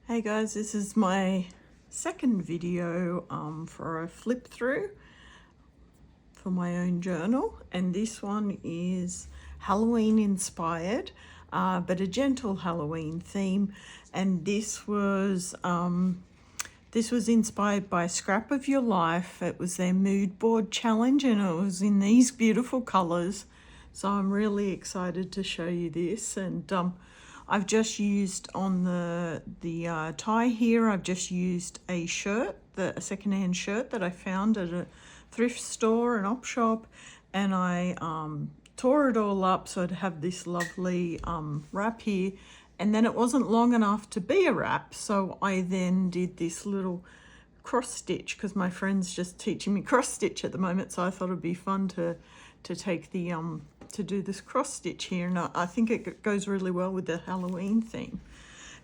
Hey guys, this is my second video for a flip through for my own journal, and this one is Halloween inspired, but a gentle Halloween theme. And this was inspired by Scrap of Your Life. It was their mood board challenge, and it was in these beautiful colors. So I'm really excited to show you this. And I've just used on the tie here, I've just used a shirt, a secondhand shirt that I found at a thrift store, an op shop, and I tore it all up so I'd have this lovely wrap here. And then it wasn't long enough to be a wrap, so I then did this little cross stitch because my friend's just teaching me cross stitch at the moment, so I thought it'd be fun to take the to do this cross stitch here, and I think it goes really well with the Halloween theme.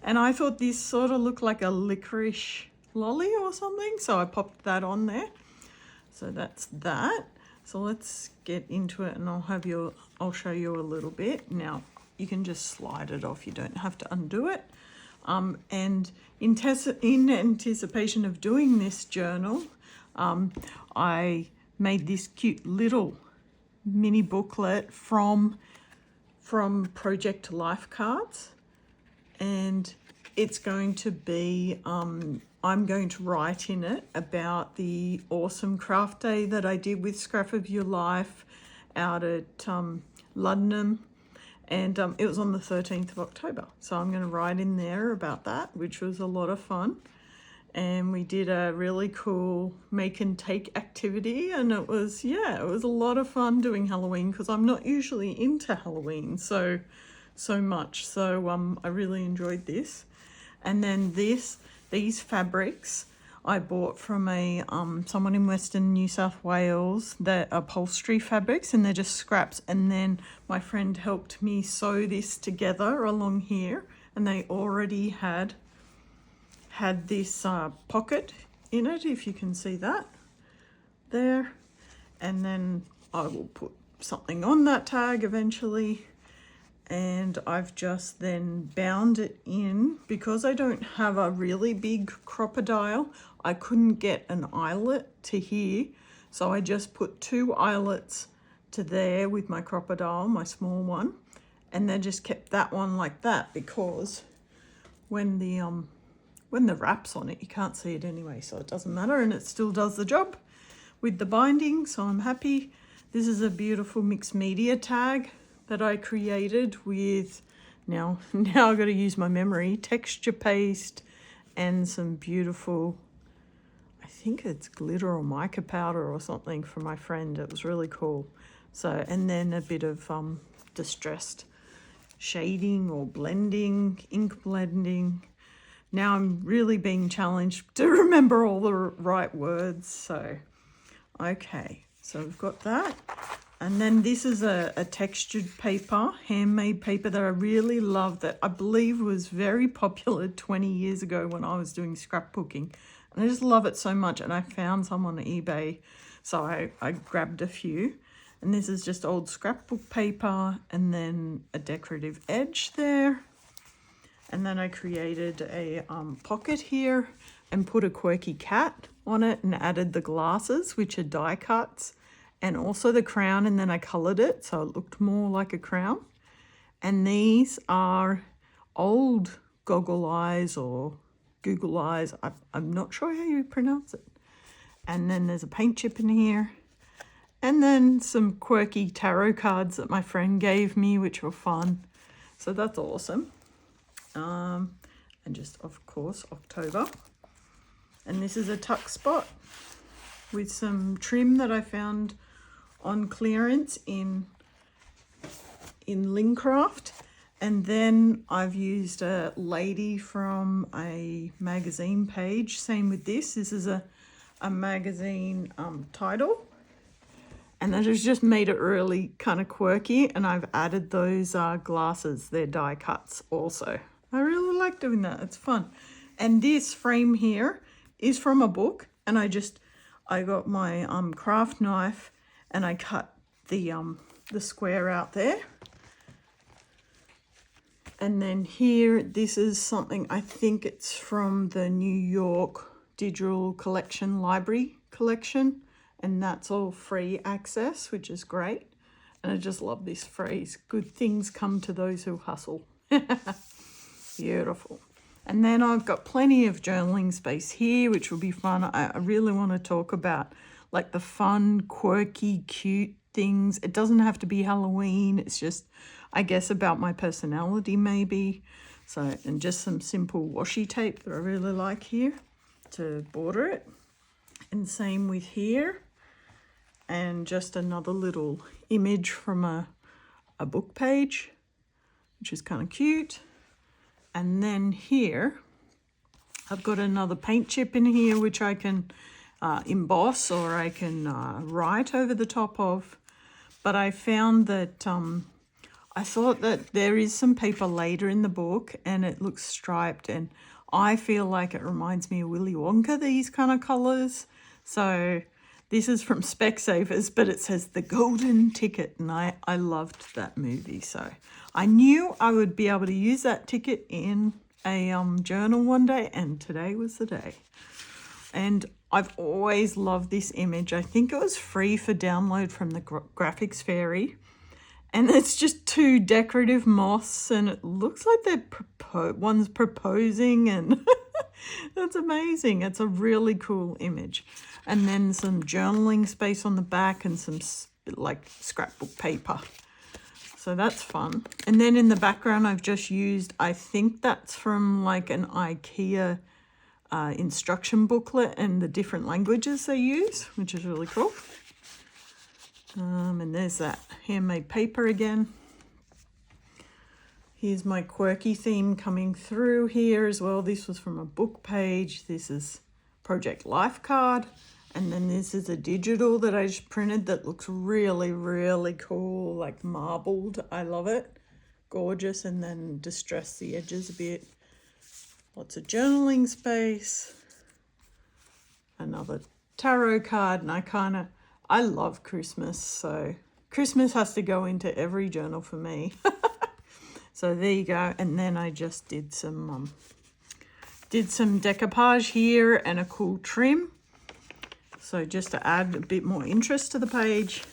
And I thought this sort of looked like a licorice lolly or something, so I popped that on there. So that's that. So let's get into it, and I'll show you a little bit. Now you can just slide it off, you don't have to undo it. And in anticipation of doing this journal, I made this cute little mini booklet from Project Life cards, and it's going to be I'm going to write in it about the awesome craft day that I did with Scrap of Your Life out at Luddenham, and it was on the 13th of October. So I'm going to write in there about that, which was a lot of fun. And we did a really cool make and take activity, and it was a lot of fun doing Halloween because I'm not usually into Halloween so much. So I really enjoyed this. And then these fabrics I bought from a someone in Western New South Wales. They're upholstery fabrics, and they're just scraps. And then my friend helped me sew this together along here, and they already had this pocket in it, if you can see that there. And then I will put something on that tag eventually, and I've just then bound it in. Because I don't have a really big crocodile, I couldn't get an eyelet to here, so I just put 2 eyelets to there with my crocodile, my small one, and then just kept that one like that because when the wrap's on it, you can't see it anyway, so it doesn't matter, and it still does the job with the binding, so I'm happy. This is a beautiful mixed media tag that I created with, now I've got to use my memory, texture paste and some beautiful, I think it's glitter or mica powder or something from my friend. It was really cool. So, and then a bit of distressed shading or blending, ink blending. Now I'm really being challenged to remember all the right words. So, okay, so we've got that. And then this is a textured paper, handmade paper that I really love, that I believe was very popular 20 years ago when I was doing scrapbooking. And I just love it so much, and I found some on eBay, so I grabbed a few. And this is just old scrapbook paper, and then a decorative edge there. And then I created a pocket here and put a quirky cat on it and added the glasses, which are die cuts, and also the crown, and then I coloured it so it looked more like a crown. And these are old goggle eyes or Google eyes. I'm not sure how you pronounce it. And then there's a paint chip in here. And then some quirky tarot cards that my friend gave me, which were fun. So that's awesome. And just, of course, October. And this is a tuck spot with some trim that I found on clearance in Lincraft. And then I've used a lady from a magazine page. Same with this. This is a magazine title. And that has just made it really kind of quirky. And I've added those glasses. They're die cuts also. I really like doing that. It's fun. And this frame here is from a book. And I got my craft knife and I cut the square out there. And then here, this is something, I think it's from the New York Digital Collection Library collection, and that's all free access, which is great. And I just love this phrase, good things come to those who hustle. Beautiful. And then I've got plenty of journaling space here, which will be fun. I really want to talk about like the fun, quirky, cute things. It doesn't have to be Halloween. It's just, I guess, about my personality maybe. So, and just some simple washi tape that I really like here to border it. And same with here. And just another little image from a book page, which is kind of cute. And then here, I've got another paint chip in here, which I can emboss or I can write over the top of. But I found that I thought that there is some paper later in the book and it looks striped, and I feel like it reminds me of Willy Wonka, these kind of colours. So this is from Specsavers, but it says The Golden Ticket, and I loved that movie. So I knew I would be able to use that ticket in a journal one day, and today was the day. And I've always loved this image. I think it was free for download from the Graphics Fairy. And it's just two decorative moths, and it looks like one's proposing, and that's amazing. It's a really cool image. And then some journaling space on the back and some like scrapbook paper. So that's fun. And then in the background, I've just used, I think that's from like an IKEA instruction booklet and the different languages they use, which is really cool. And there's that handmade paper again. Here's my quirky theme coming through here as well. This was from a book page. This is Project Life card. And then this is a digital that I just printed that looks really, really cool, like marbled. I love it. Gorgeous. And then distress the edges a bit. Lots of journaling space. Another tarot card. And I love Christmas, so Christmas has to go into every journal for me. So there you go. And then I just did some decoupage here and a cool trim. So just to add a bit more interest to the page.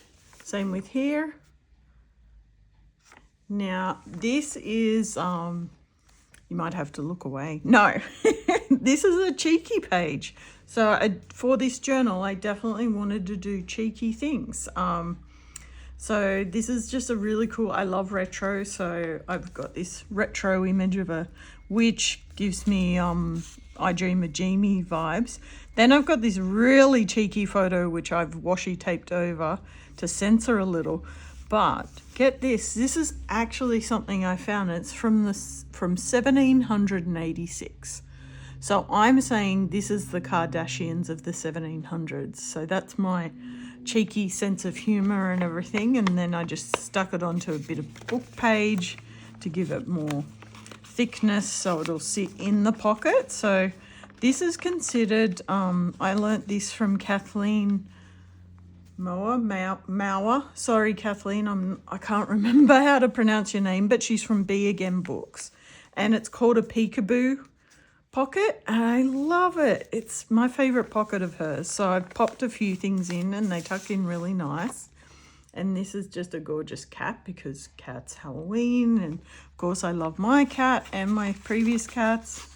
Same with here. Now this is, you might have to look away. No, this is a cheeky page. So for this journal, I definitely wanted to do cheeky things. So this is just a really cool, I love retro. So I've got this retro image of a witch, gives me I Dream of Jeannie vibes. Then I've got this really cheeky photo, which I've washi taped over to censor a little. But get this is actually something I found. It's from 1786. So I'm saying this is the Kardashians of the 1700s. So that's my cheeky sense of humor and everything. And then I just stuck it onto a bit of book page to give it more thickness so it'll sit in the pocket. So this is considered, I learnt this from Kathleen Mauer. Sorry, Kathleen, I can't remember how to pronounce your name, but she's from Be Again Books. And it's called a peekaboo pocket, and I love it. It's my favorite pocket of hers. So I've popped a few things in and they tuck in really nice. And this is just a gorgeous cat because cat's Halloween, and of course I love my cat and my previous cats.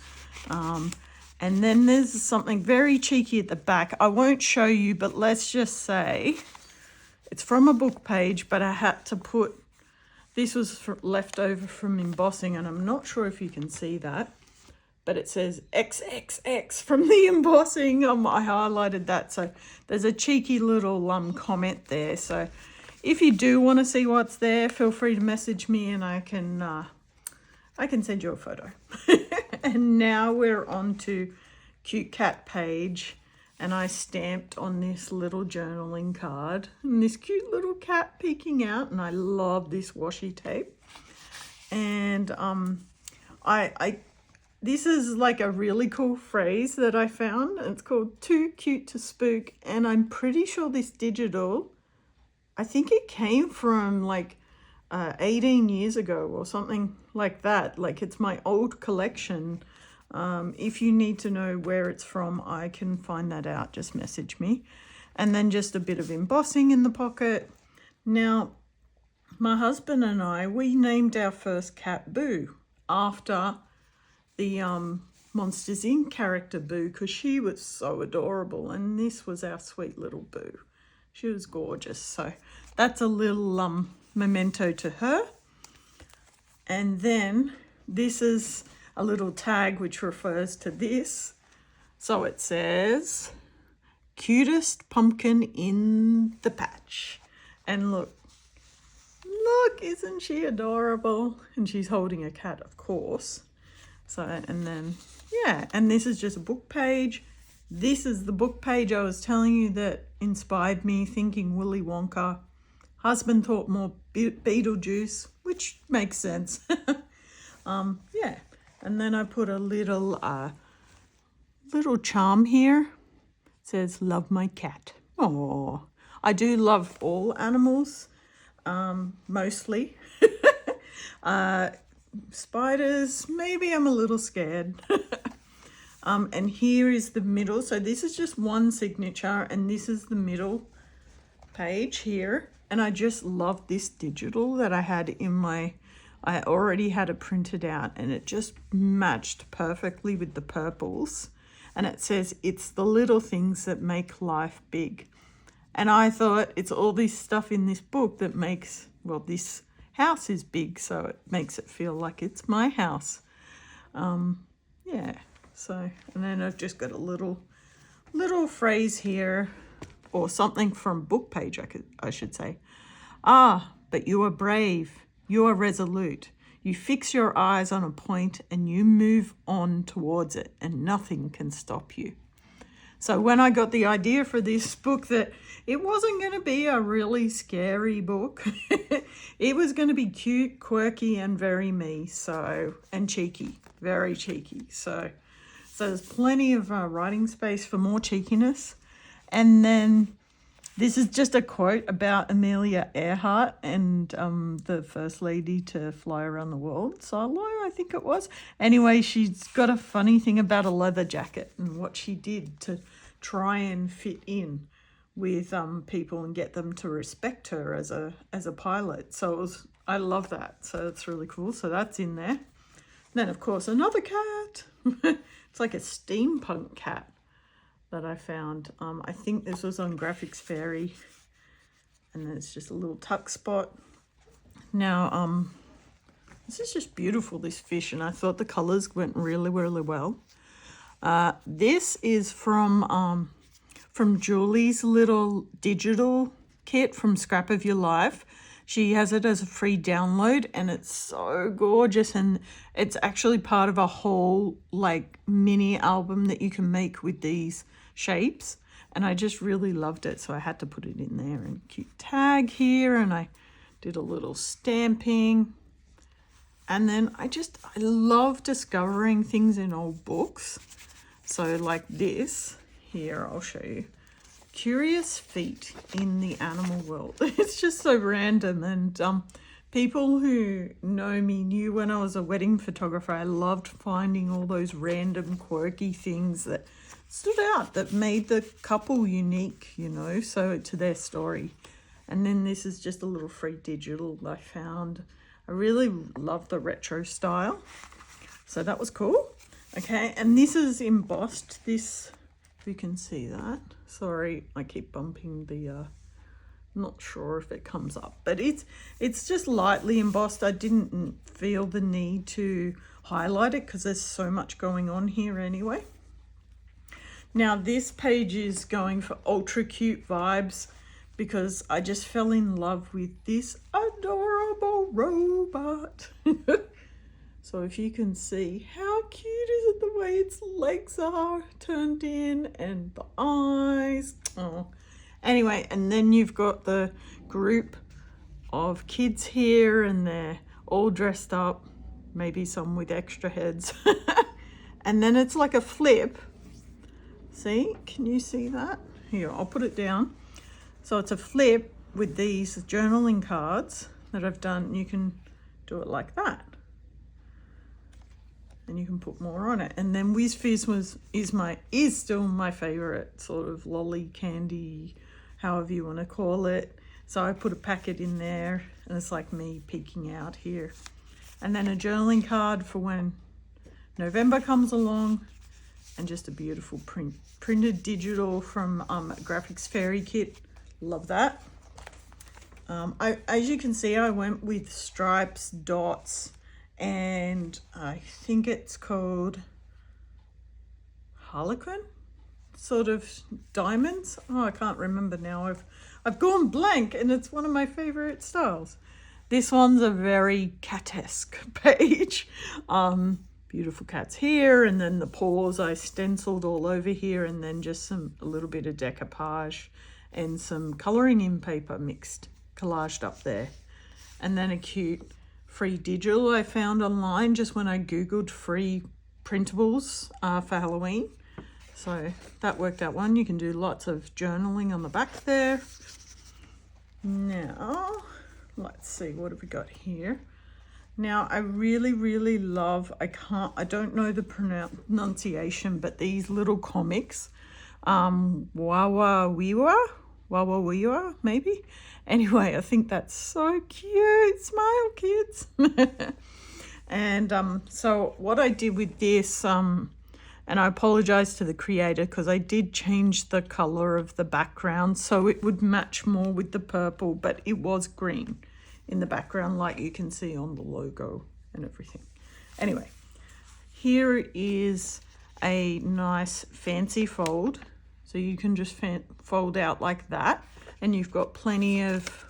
And then there's something very cheeky at the back. I won't show you, but let's just say it's from a book page, but I had to put, this was left over from embossing, and I'm not sure if you can see that, but it says XXX from the embossing. I highlighted that. So there's a cheeky little comment there. So if you do want to see what's there, feel free to message me and I can send you a photo. And now we're on to Cute Cat page, and I stamped on this little journaling card and this cute little cat peeking out, and I love this washi tape. And this is like a really cool phrase that I found. It's called Too Cute to Spook, and I'm pretty sure this digital, I think it came from like 18 years ago or something like that. Like, it's my old collection. If you need to know where it's from, I can find that out. Just message me. And then just a bit of embossing in the pocket. Now, my husband and I, we named our first cat Boo after the Monsters Inc. character Boo, because she was so adorable, and this was our sweet little Boo. She was gorgeous. So that's a little memento to her. And then this is a little tag which refers to this. So it says, cutest pumpkin in the patch. And look, isn't she adorable? And she's holding a cat, of course. So, and then, yeah, and this is just a book page. This is the book page I was telling you that inspired me, thinking Willy Wonka. Husband thought more Beetlejuice, which makes sense. Yeah, and then I put a little charm here. It says, love my cat. Oh, I do love all animals, mostly. Spiders, maybe I'm a little scared. And here is the middle. So this is just one signature, and this is the middle page here. And I just love this digital that I had in my, I already had it printed out, and it just matched perfectly with the purples. And it says, it's the little things that make life big. And I thought, it's all this stuff in this book that makes, well, this house is big, so it makes it feel like it's my house. Yeah, so, and then I've just got a little phrase here, or something from book page, I should say. Ah, but you are brave, you are resolute. You fix your eyes on a point and you move on towards it, and nothing can stop you. So when I got the idea for this book, that it wasn't going to be a really scary book. It was going to be cute, quirky, and very me. So, and cheeky, very cheeky. So there's plenty of writing space for more cheekiness. And then this is just a quote about Amelia Earhart and the first lady to fly around the world, solo, I think it was. Anyway, she's got a funny thing about a leather jacket and what she did to try and fit in with people and get them to respect her as a pilot. So it was, I love that. So it's really cool. So that's in there. Then, of course, another cat. It's like a steampunk cat that I found. I think this was on Graphics Fairy, and then it's just a little tuck spot. Now, this is just beautiful, this fish, and I thought the colors went really, really well. This is from Julie's little digital kit from Scrap of Your Life. She has it as a free download, and it's so gorgeous, and it's actually part of a whole like mini album that you can make with these shapes, and I just really loved it, so I had to put it in there. And cute tag here, and I did a little stamping. And then I love discovering things in old books. So like this here, I'll show you. Curious feet in the animal world. It's just so random, and people who know me knew when I was a wedding photographer, I loved finding all those random quirky things that stood out, that made the couple unique, you know, so to their story. And then this is just a little free digital I found. I really love the retro style, so that was cool. Okay, and this is embossed. This, if you can see that. Sorry, I keep bumping the, not sure if it comes up, but it's just lightly embossed. I didn't feel the need to highlight it because there's so much going on here anyway. Now this page is going for ultra cute vibes because I just fell in love with this adorable robot. So if you can see, how cute is it, the way its legs are turned in and the eyes. Oh, anyway, and then you've got the group of kids here, and they're all dressed up, maybe some with extra heads. And then it's like a flip. See, can you see that? Here, I'll put it down. So it's a flip with these journaling cards that I've done. You can do it like that. And you can put more on it. And then Whiz Fizz is still my favorite sort of lolly candy, however you want to call it. So I put a packet in there, and it's like me peeking out here. And then a journaling card for when November comes along, and just a beautiful printed digital from Graphics Fairy Kit. Love that. As you can see, I went with stripes, dots, and I think it's called Harlequin, sort of diamonds. Oh, I can't remember now. I've gone blank, and it's one of my favorite styles. This one's a very cat-esque page. Beautiful cats here, and then the paws I stenciled all over here, and then just a little bit of decoupage and some colouring in paper mixed, collaged up there. And then a cute free digital I found online just when I googled free printables for Halloween. So that worked out one. You can do lots of journaling on the back there. Now, let's see, what have we got here? Now, I really love, I don't know the pronunciation, but these little comics, Wawa Wiwa, maybe? Anyway, I think that's so cute. Smile, kids. And so what I did with this, and I apologize to the creator because I did change the color of the background so it would match more with the purple, but it was green in the background, like you can see on the logo and everything. Anyway, here is a nice fancy fold. So you can just fold out like that, and you've got plenty of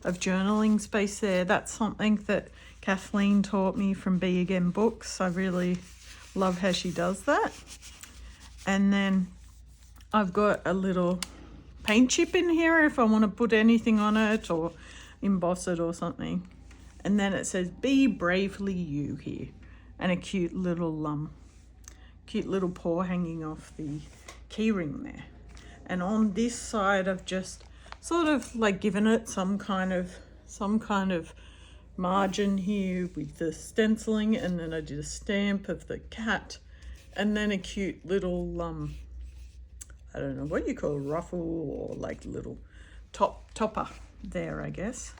journaling space there. That's something that Kathleen taught me from Be Again Books. I really love how she does that. And then I've got a little paint chip in here if I want to put anything on it or emboss it or something. And then it says Be Bravely You here, and a cute little paw hanging off the keyring there. And on this side I've just sort of like given it some kind of margin here with the stenciling, and then I did a stamp of the cat, and then a cute little I don't know what you call a ruffle, or like little topper there, I guess.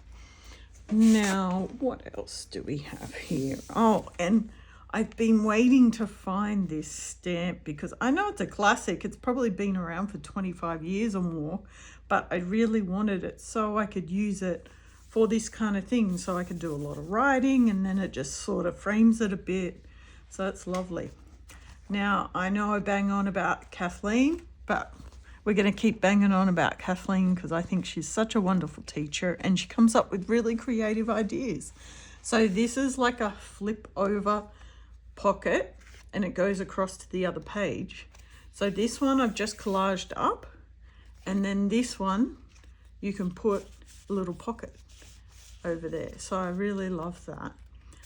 Now, what else do we have here? Oh, and I've been waiting to find this stamp because I know it's a classic. It's probably been around for 25 years or more, but I really wanted it so I could use it for this kind of thing. So I could do a lot of writing, and then it just sort of frames it a bit. So it's lovely. Now, I know I bang on about Kathleen, but we're going to keep banging on about Kathleen because I think she's such a wonderful teacher, and she comes up with really creative ideas. So this is like a flip over pocket, and it goes across to the other page. So this one I've just collaged up, and then this one you can put a little pocket over there. So I really love that.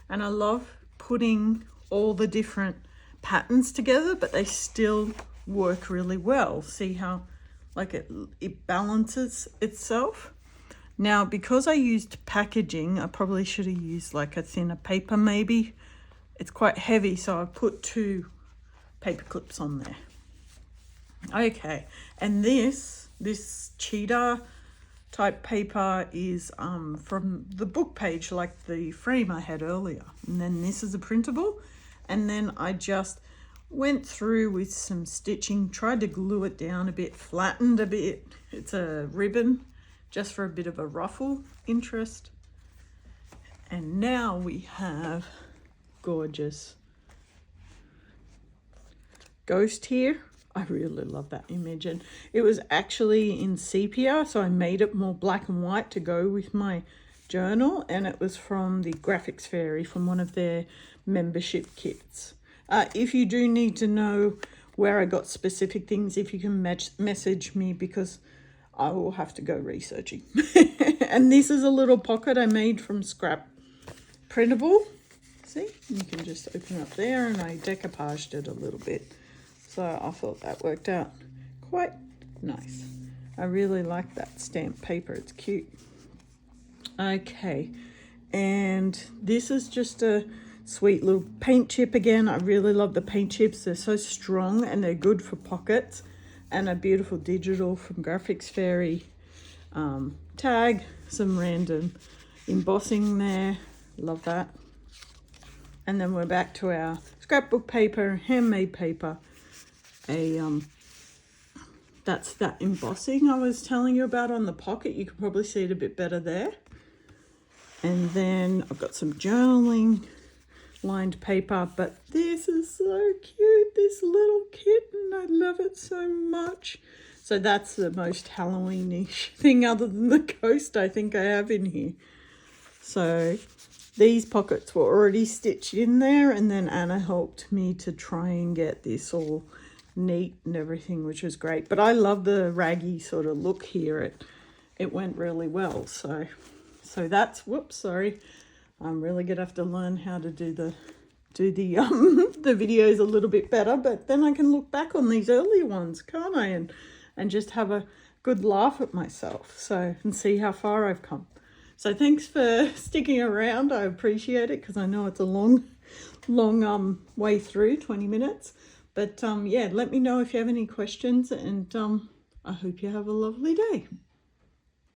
And I love putting all the different patterns together, but they still work really well. See how like it balances itself. Now, because I used packaging, I probably should have used like a thinner paper maybe. It's quite heavy, so I put 2 paper clips on there. Okay, and this cheetah type paper is from the book page, like the frame I had earlier. And then this is a printable, and then I just went through with some stitching, tried to glue it down a bit, flattened a bit. It's a ribbon just for a bit of a ruffle interest. And now we have gorgeous ghost here. I really love that image, and it was actually in sepia, so I made it more black and white to go with my journal, and it was from the Graphics Fairy, from one of their membership kits. If you do need to know where I got specific things, if you can message me, because I will have to go researching. And this is a little pocket I made from scrap printable. See, you can just open up there, and I decoupaged it a little bit. So I thought that worked out quite nice. I really like that stamped paper. It's cute. Okay, And this is just a sweet little paint chip again. I really love the paint chips. They're so strong and they're good for pockets. And a beautiful digital from Graphics Fairy tag. Some random embossing there. Love that. And then we're back to our scrapbook paper, handmade paper. That's that embossing I was telling you about on the pocket. You can probably see it a bit better there. And then I've got some journaling lined paper, but this is so cute, this little kitten. I love it so much. So that's the most Halloween-ish thing other than the ghost I think I have in here. So these pockets were already stitched in there, and then Anna helped me to try and get this all neat and everything, which was great. But I love the raggy sort of look here. It went really well. So that's, whoops, sorry. I'm really gonna have to learn how to do the the videos a little bit better, but then I can look back on these early ones, can't I? And just have a good laugh at myself, so, and see how far I've come. So thanks for sticking around. I appreciate it, because I know it's a long way through, 20 minutes. But yeah, let me know if you have any questions, and I hope you have a lovely day.